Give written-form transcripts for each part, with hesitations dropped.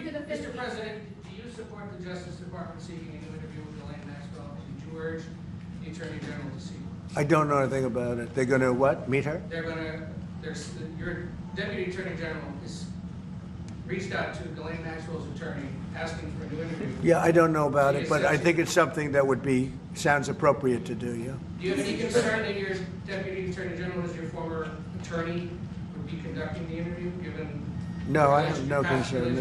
to the Mr. Philippines. President, do you support the Justice Department seeking a new interview with Ghislaine Maxwell? Did you urge the Attorney General to seek? I don't know anything about it. They're going to what? Meet her? Your Deputy Attorney General has reached out to Ghislaine Maxwell's attorney asking for a new interview. Yeah, I don't know about it, but I think it's something that sounds appropriate to do, yeah. Do you have any concern that your Deputy Attorney General, as your former attorney, would be conducting the interview, given? No, I have no concern.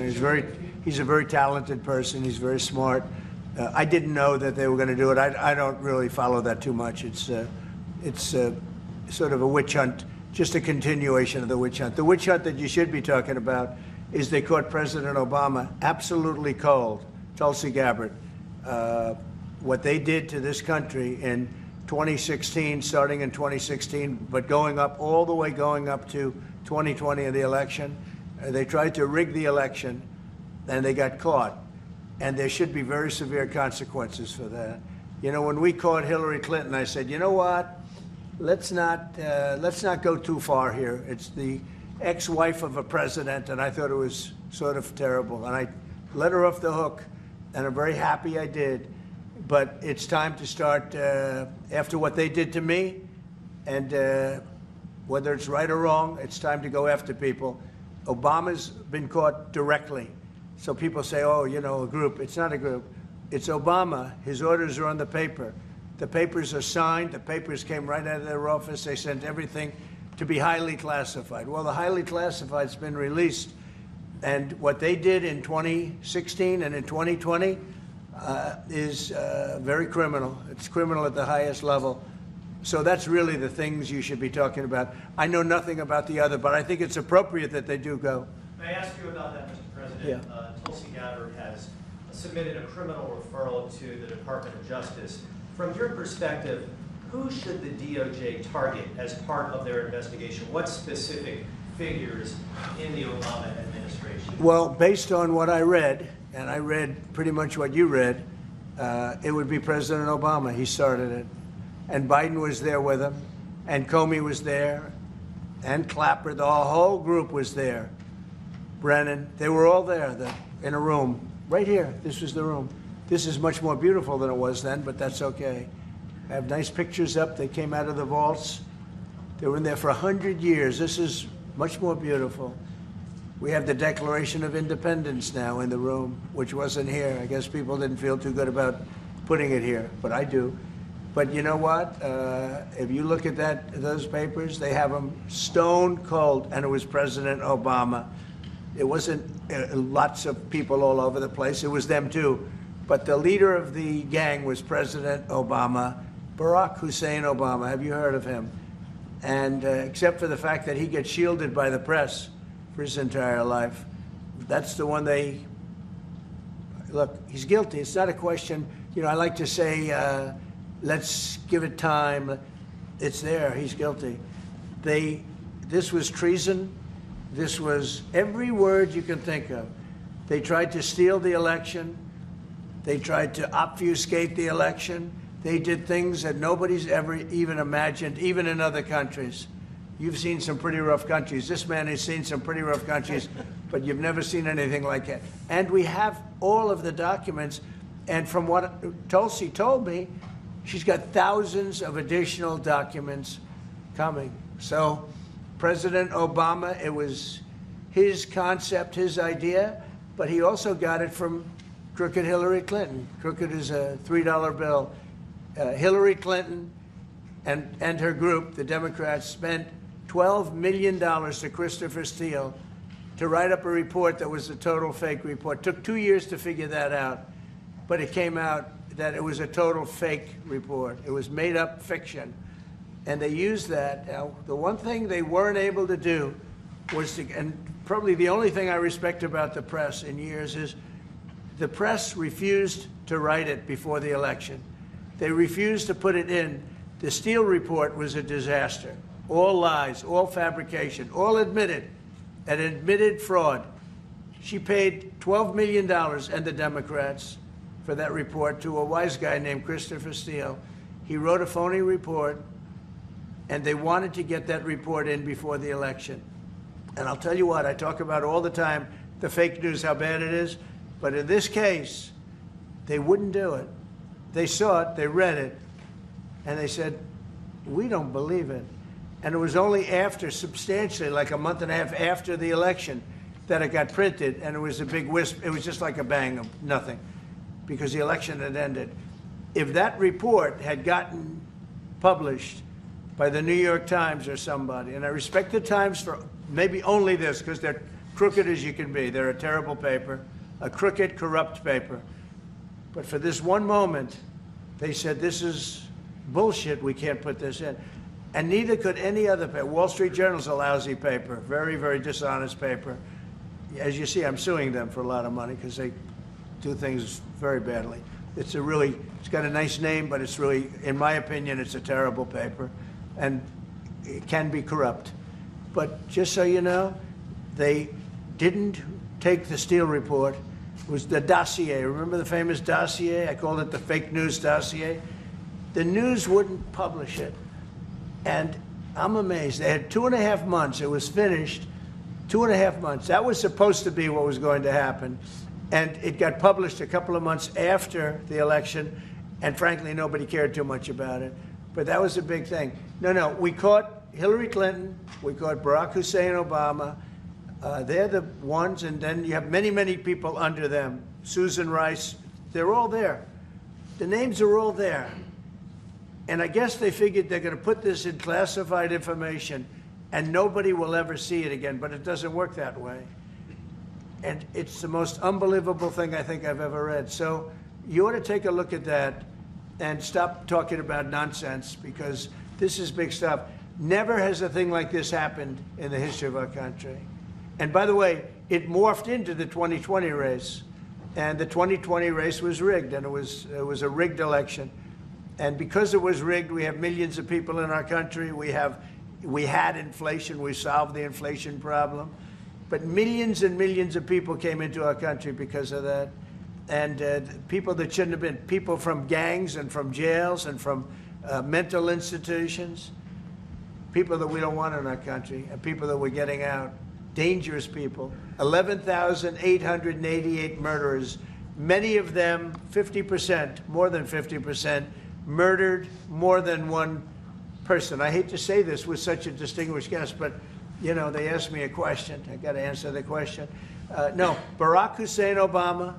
He's a very talented person. He's very smart. I didn't know that they were going to do it. I don't really follow that too much. It's sort of a witch hunt, just a continuation of the witch hunt. The witch hunt that you should be talking about is they caught President Obama absolutely cold, Tulsi Gabbard. What they did to this country in 2016, starting in 2016, but all the way going up to 2020 in the election, they tried to rig the election, and they got caught. And there should be very severe consequences for that. You know, when we caught Hillary Clinton, I said, you know what? Let's not go too far here. It's the ex-wife of a president, and I thought it was sort of terrible. And I let her off the hook, and I'm very happy I did. But it's time to start, after what they did to me, and whether it's right or wrong, it's time to go after people. Obama's been caught directly. So people say, oh, you know, a group. It's not a group. It's Obama. His orders are on the paper. The papers are signed. The papers came right out of their office. They sent everything to be highly classified. Well, the highly classified's been released. And what they did in 2016 and in 2020 is very criminal. It's criminal at the highest level. So that's really the things you should be talking about. I know nothing about the other, but I think it's appropriate that they do go. May I ask you about that, Mr. President? Yeah. Tulsi Gabbard has submitted a criminal referral to the Department of Justice. From your perspective, who should the DOJ target as part of their investigation? What specific figures in the Obama administration? Well, based on what I read, and I read pretty much what you read, it would be President Obama. He started it. And Biden was there with him, and Comey was there, and Clapper. The whole group was there. Brennan, they were all there in a room. Right here, this was the room. This is much more beautiful than it was then, but that's okay. I have nice pictures up. They came out of the vaults. They were in there for 100 years. This is much more beautiful. We have the Declaration of Independence now in the room, which wasn't here. I guess people didn't feel too good about putting it here, but I do. But you know what? If you look at those papers, they have them stone cold, and it was President Obama. It wasn't lots of people all over the place. It was them too. But the leader of the gang was President Obama, Barack Hussein Obama. Have you heard of him? And except for the fact that he gets shielded by the press for his entire life, that's the one they... Look, he's guilty. It's not a question. You know, I like to say, let's give it time. It's there. He's guilty. This was treason. This was every word you can think of. They tried to steal the election. They tried to obfuscate the election. They did things that nobody's ever even imagined, even in other countries. You've seen some pretty rough countries. This man has seen some pretty rough countries, but you've never seen anything like it. And we have all of the documents. And from what Tulsi told me, she's got thousands of additional documents coming. So President Obama, it was his concept, his idea, but he also got it from crooked Hillary Clinton. Crooked is a $3 bill. Hillary Clinton and her group, the Democrats, spent $12 million to Christopher Steele to write up a report that was a total fake report. Took 2 years to figure that out, but it came out that it was a total fake report. It was made up fiction. And they used that. Now, the one thing they weren't able to do was to, and probably the only thing I respect about the press in years is the press refused to write it before the election. They refused to put it in. The Steele report was a disaster. All lies, all fabrication, all admitted, an admitted fraud. She paid $12 million, and the Democrats, for that report to a wise guy named Christopher Steele. He wrote a phony report, and they wanted to get that report in before the election. And I'll tell you what, I talk about all the time, the fake news, how bad it is. But in this case, they wouldn't do it. They saw it, they read it, and they said, we don't believe it. And it was only after, substantially, like a month and a half after the election, that it got printed, and it was a big wisp. It was just like a bang of nothing, because the election had ended. If that report had gotten published by the New York Times or somebody, and I respect the Times for maybe only this, because they're crooked as you can be. They're a terrible paper, a crooked, corrupt paper. But for this one moment, they said, this is bullshit, we can't put this in. And neither could any other paper. Wall Street Journal's a lousy paper, very, very dishonest paper. As you see, I'm suing them for a lot of money because they do things very badly. It's got a nice name, but it's really, in my opinion, it's a terrible paper, and it can be corrupt. But just so you know, they didn't take the Steele report. It was the dossier. Remember the famous dossier? I called it the fake news dossier. The news wouldn't publish it. And I'm amazed. They had 2.5 months. It was finished. 2.5 months. That was supposed to be what was going to happen. And it got published a couple of months after the election. And frankly, nobody cared too much about it. But that was a big thing. No, we caught Hillary Clinton. We caught Barack Hussein Obama. They're the ones. And then you have many, many people under them. Susan Rice. They're all there. The names are all there. And I guess they figured they're going to put this in classified information and nobody will ever see it again, but it doesn't work that way. And it's the most unbelievable thing I think I've ever read. So you ought to take a look at that and stop talking about nonsense, because this is big stuff. Never has a thing like this happened in the history of our country. And by the way, it morphed into the 2020 race. And the 2020 race was rigged, and it was a rigged election. And because it was rigged, we have millions of people in our country. We had inflation. We solved the inflation problem. But millions and millions of people came into our country because of that. And people that shouldn't have been, people from gangs and from jails and from mental institutions, people that we don't want in our country, and people that we're getting out, dangerous people. 11,888 murderers, many of them, 50%, more than 50%, murdered more than one person. I hate to say this with such a distinguished guest, but you know, they asked me a question. I got to answer the question. No, Barack Hussein Obama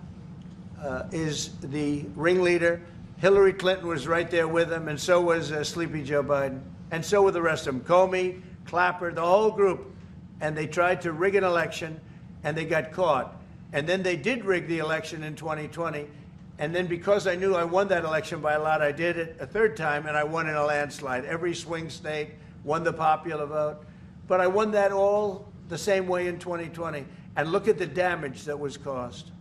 is the ringleader. Hillary Clinton was right there with him, and so was Sleepy Joe Biden, and so were the rest of them. Comey, Clapper, the whole group. And they tried to rig an election, and they got caught. And then they did rig the election in 2020. And then because I knew I won that election by a lot, I did it a third time, and I won in a landslide. Every swing state won the popular vote. But I won that all the same way in 2020. And look at the damage that was caused.